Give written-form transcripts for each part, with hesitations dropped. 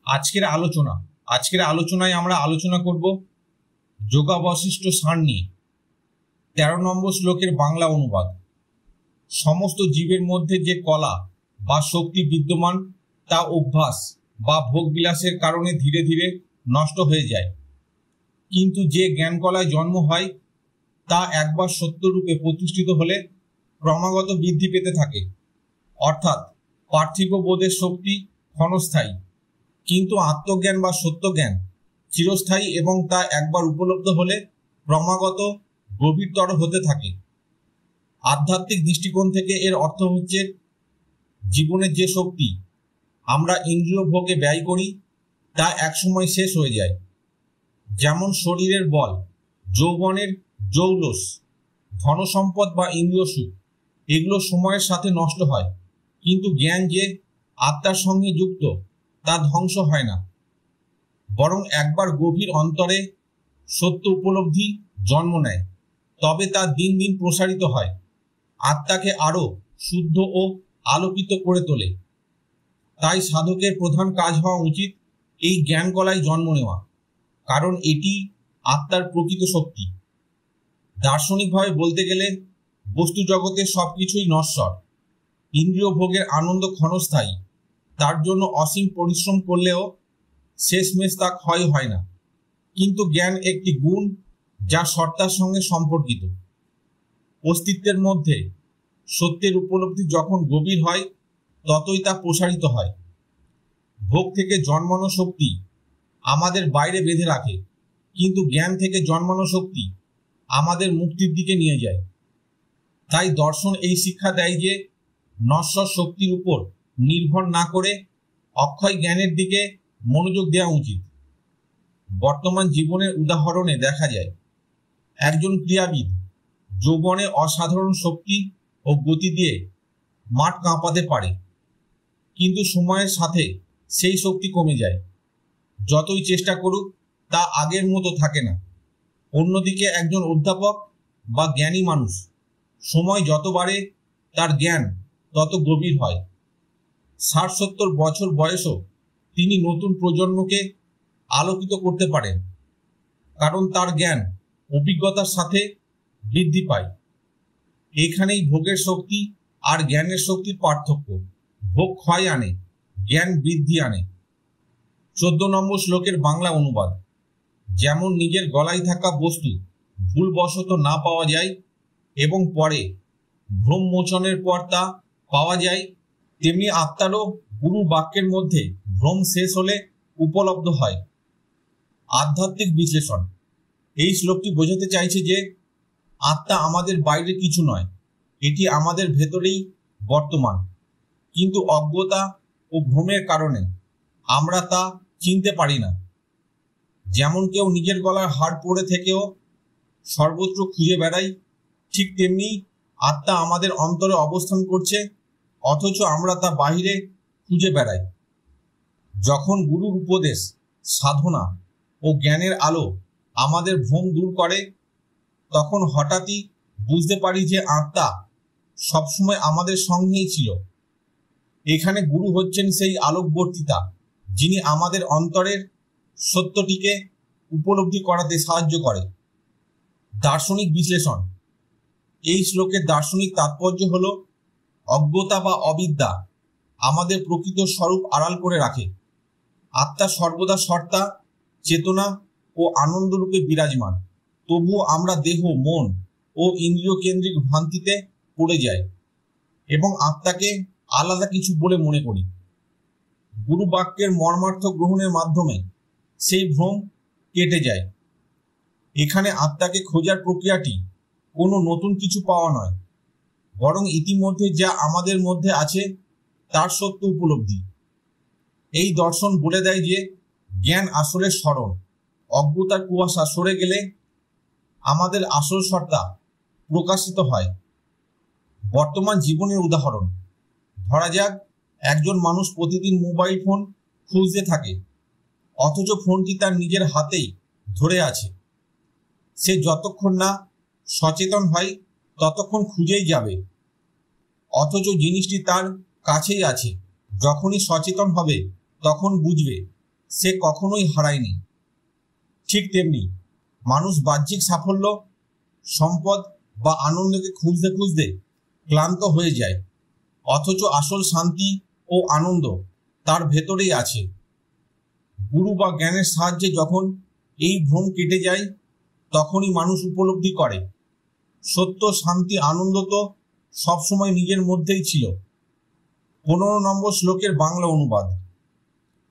আজকের আলোচনায় আমরা আলোচনা করব যোগাবশিষ্ট সার নিয়ে। 13 নম্বর শ্লোকের বাংলা অনুবাদ। সমস্ত জীবের মধ্যে যে কলা বা শক্তি বিদ্যমান তা অভ্যাস বা ভোগবিলাসের কারণে ধীরে ধীরে নষ্ট হয়ে যায়, কিন্তু যে জ্ঞান কলায় জন্ম হয় তা একবার সত্যরূপে প্রতিষ্ঠিত হলে ক্রমাগত বৃদ্ধি পেতে থাকে। অর্থাৎ পার্থিব বোধের শক্তি ক্ষণস্থায়ী, কিন্তু আত্মজ্ঞান বা সত্যজ্ঞান চিরস্থায়ী এবং তা একবার উপলব্ধ হলে ক্রমাগত গভীরতর হতে থাকে। আধ্যাত্মিক দৃষ্টিকোণ থেকে এর অর্থ হচ্ছে, জীবনের যে শক্তি আমরা ইন্দ্রিয় ভোগে ব্যয় করি তা একসময় শেষ হয়ে যায়। যেমন শরীরের বল, যৌবনের জৌলস, ধনসম্পদ বা ইন্দ্রিয় সুখ, এগুলো সময়ের সাথে নষ্ট হয়, কিন্তু জ্ঞান যে আত্মার সঙ্গে যুক্ত তা ধ্বংস হয় না, বরং একবার গভীর অন্তরে সত্য উপলব্ধি জন্ম নেয়, তবে তা দিন দিন প্রসারিত হয়, আত্মাকে আরো শুদ্ধ ও আলোকিত করে তোলে। তাই সাধকের প্রধান কাজ হওয়া উচিত এই জ্ঞান কলায় জন্ম নেওয়া, কারণ এটি আত্মার প্রকৃত শক্তি। দার্শনিকভাবে বলতে গেলে বস্তু জগতের সবকিছুই নশ্বর। ইন্দ্রিয় ভোগের আনন্দ ক্ষণস্থায়ী, তার জন্য অসীম পরিশ্রম করলেও শেষমেশ তা ক্ষয় হয় না। কিন্তু জ্ঞান একটি গুণ যা সত্তার সঙ্গে সম্পর্কিত। অস্তিত্বের মধ্যে সত্যের উপলব্ধি যখন গভীর হয় ততই তা প্রসারিত হয়। ভোগ থেকে জন্মানো শক্তি আমাদের বাইরে বেঁধে রাখে, কিন্তু জ্ঞান থেকে জন্মানো শক্তি আমাদের মুক্তির দিকে নিয়ে যায়। তাই দর্শন এই শিক্ষা দেয় যে নশ্বর শক্তির উপর নির্ভর না করে অক্ষয় জ্ঞানের দিকে মনোযোগ দেওয়া উচিত। বর্তমান জীবনের উদাহরণে দেখা যায়, একজন ক্রীড়াবিদ যৌবনে অসাধারণ শক্তি ও গতি দিয়ে মাঠ কাঁপাতে পারে, কিন্তু সময়ের সাথে সেই শক্তি কমে যায়। যতই চেষ্টা করুক তা আগের মতো থাকে না। অন্যদিকে একজন অধ্যাপক বা জ্ঞানী মানুষ, সময় যত বাড়ে তার জ্ঞান তত গভীর হয়। 60-70 বছর বয়সও তিনি নতুন প্রজন্মকে আলোকিত করতে পারেন, কারণ তার জ্ঞান অভিজ্ঞতার সাথে বৃদ্ধি পায়। এখানেই ভোগের শক্তি আর জ্ঞানের শক্তির পার্থক্য। ভোগ ক্ষয় আনে, জ্ঞান বৃদ্ধি আনে। 14 নম্বর শ্লোকের বাংলা অনুবাদ। যেমন নিজের গলায় থাকা বস্তু ভুলবশত না পাওয়া যায় এবং পরে ভ্রম মোচনের পর তা পাওয়া যায়, তেমনি আত্মারও গুরু বাক্যের মধ্যে ভ্রম শেষ হলে উপলব্ধ হয়। আধ্যাত্মিক বিশ্লেষণ। এই শ্লোকটি বোঝাতে চাইছে যে আত্মা আমাদের বাইরে কিছু নয়, এটি আমাদের ভেতরেই বর্তমান, কিন্তু অজ্ঞতা ও ভ্রমের কারণে আমরা তা চিনতে পারি না। যেমন কেউ নিজের গলার হার পরে থেকেও সর্বত্র খুঁজে বেড়ায়, ঠিক তেমনি আত্মা আমাদের অন্তরে অবস্থান করছে, অথচ আমরা তা বাহিরে খুঁজে বেড়াই। যখন গুরুর উপদেশ, সাধনা ও জ্ঞানের আলো আমাদের ভ্রম দূর করে, তখন হঠাৎই বুঝতে পারি যে আত্মা সবসময় আমাদের সঙ্গেই ছিল। এখানে গুরু হচ্ছেন সেই আলোকবর্তিতা, যিনি আমাদের অন্তরের সত্যটিকে উপলব্ধি করাতে সাহায্য করে। দার্শনিক বিশ্লেষণ। এই শ্লোকের দার্শনিক তাৎপর্য হল, অজ্ঞতা বা অবিদ্যা আমাদের প্রকৃত স্বরূপ আড়াল করে রাখে। আত্মা সর্বদা সত্তা, চেতনা ও আনন্দরূপে বিরাজমান, তবুও আমরা দেহ, মন ও ইন্দ্রিয় কেন্দ্রিক ভ্রান্তিতে পড়ে যাই এবং আত্মাকে আলাদা কিছু বলে মনে করি। গুরু বাক্যের মর্মার্থ গ্রহণের মাধ্যমে সেই ভ্রম কেটে যায়। এখানে আত্মাকে খোঁজার প্রক্রিয়াটি কোনো নতুন কিছু পাওয়া নয়, বরং ইতিমধ্যে যা আমাদের মধ্যে আছে তার সত্য উপলব্ধি। এই দর্শন বলে দেয় যে জ্ঞান আসলে স্মরণ। অজ্ঞতার কুয়াশা সরে গেলে আমাদের আসল সত্তা প্রকাশিত হয়। বর্তমান জীবনের উদাহরণ। ধরা যাক, একজন মানুষ প্রতিদিন মোবাইল ফোন খুঁজতে থাকে, অথচ ফোনটি তার নিজের হাতেই ধরে আছে। সে যতক্ষণ না সচেতন হয় ততক্ষণ খুঁজেই যাবে, অথচ জিনিসটি তার কাছেই আছে। যখনই সচেতন হবে তখন বুঝবে সে কখনোই হারায়নি। ঠিক তেমনি মানুষ বাহ্যিক সাফল্য, সম্পদ বা আনন্দকে খুঁজতে খুঁজতে ক্লান্ত হয়ে যায়, অথচ আসল শান্তি ও আনন্দ তার ভেতরেই আছে। গুরু বা জ্ঞানের সাহায্যে যখন এই ভ্রম কেটে যায়, তখনই মানুষ উপলব্ধি করে সত্য, শান্তি, আনন্দ তো সবসময় নিজের মধ্যেই ছিল। 15 নম্বর শ্লোকের বাংলা অনুবাদ।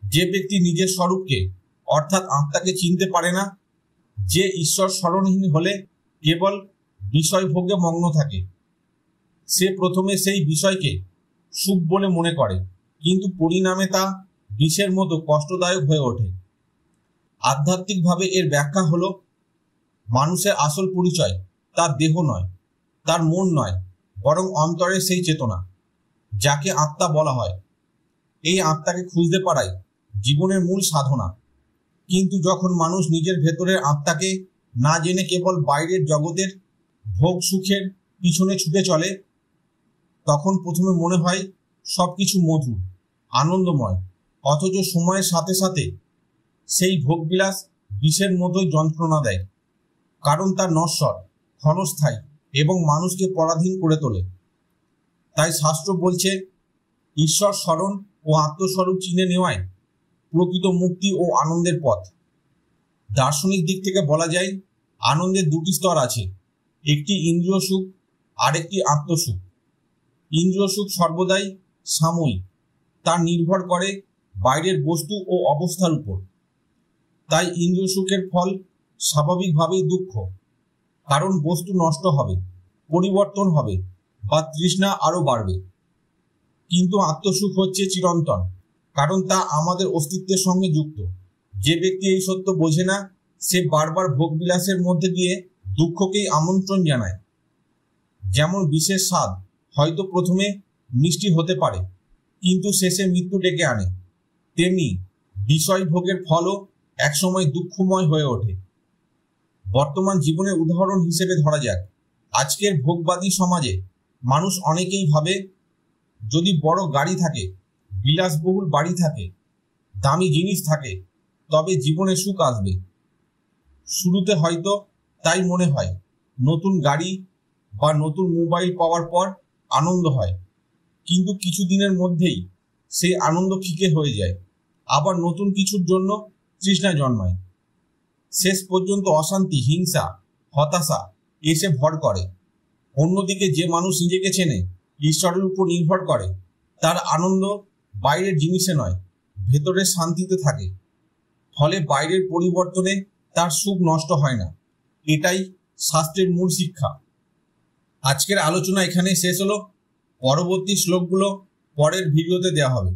যে ব্যক্তি নিজের স্বরূপকে অর্থাৎ আত্মাকে চিনতে পারে না, যে ঈশ্বর স্মরণহীন হলে কেবল বিষয় ভোগে মগ্ন থাকে, সে প্রথমে সেই বিষয়কে সুখ বলে মনে করে, কিন্তু পরিণামে তা বিষের মতো কষ্টদায়ক হয়ে ওঠে। আধ্যাত্মিকভাবে এর ব্যাখ্যা হলো, মানুষের আসল পরিচয় তার দেহ নয়, তার মন নয়, বরং অন্তরের সেই চেতনা যাকে আত্মা বলা হয়। এই আত্মাকে খুঁজতে পারাই জীবনের মূল সাধনা। কিন্তু যখন মানুষ নিজের ভেতরের আত্মাকে না জেনে কেবল বাইরের জগতের ভোগ সুখের পিছনে ছুটে চলে, তখন প্রথমে মনে হয় সবকিছু মধুর, আনন্দময়, অথচ সময়ের সাথে সাথে সেই ভোগবিলাস বিষের মতোই যন্ত্রণা দেয়, কারণ তা নশ্বর, ক্ষণস্থায়ী এবং মানুষকে পরাধীন করে তোলে। তাই শাস্ত্র বলছে, ঈশ্বর স্মরণ ও আত্মস্বরূপ চিনে নেওয়ায় প্রকৃত মুক্তি ও আনন্দের পথ। দার্শনিক দিক থেকে বলা যায়, আনন্দের দুটি স্তর আছে, একটি ইন্দ্রিয় সুখ, আরেকটি আত্মসুখ। ইন্দ্রিয় সুখ সর্বদাই সাময়িক, তা নির্ভর করে বাইরের বস্তু ও অবস্থার উপর। তাই ইন্দ্রিয় সুখের ফল স্বাভাবিকভাবেই দুঃখ, কারণ বস্তু নষ্ট হবে, পরিবর্তন হবে বা তৃষ্ণা আরো বাড়বে। কিন্তু আত্মসুখ হচ্ছে চিরন্তন, কারণ তা আমাদের অস্তিত্বের সঙ্গে যুক্ত। যে ব্যক্তি এই সত্য বোঝে না, সে বারবার ভোগবিলাসের মধ্যে দিয়ে দুঃখকেই আমন্ত্রণ জানায়। যেমন বিশেষ স্বাদ হয়তো প্রথমে মিষ্টি হতে পারে, কিন্তু শেষে মৃত্যু ডেকে আনে, তেমনি বিষয় ভোগের ফলও একসময় দুঃখময় হয়ে ওঠে। বর্তমান জীবনের উদাহরণ হিসেবে ধরা যাক, আজকের ভোগবাদী সমাজে মানুষ অনেকেই ভাবে, যদি বড় গাড়ি থাকে, বিলাসবহুল বাড়ি থাকে, দামি জিনিস থাকে, তবে জীবনে সুখ আসবে। শুরুতে হয়তো তাই মনে হয়, নতুন গাড়ি বা নতুন মোবাইল পাওয়ার পর আনন্দ হয়, কিন্তু কিছুদিনের মধ্যেই সেই আনন্দ ফিকে হয়ে যায়, আবার নতুন কিছুর জন্য তৃষ্ণা জন্মায়। শেষ পর্যন্ত অশান্তি, হিংসা, হতাশা এসে ভর করে। অন্যদিকে যে মানুষ নিজেকে চেনে, ঈশ্বরের উপর নির্ভর করে, তার আনন্দ বাইরের জিনিসে নয়, ভেতরের শান্তিতে থাকে। ফলে বাইরের পরিবর্তনে তার সুখ নষ্ট হয় না। এটাই শাস্ত্রের মূল শিক্ষা। আজকের আলোচনা এখানেই শেষ হলো। পরবর্তী শ্লোকগুলো পরের ভিডিওতে দেওয়া হবে।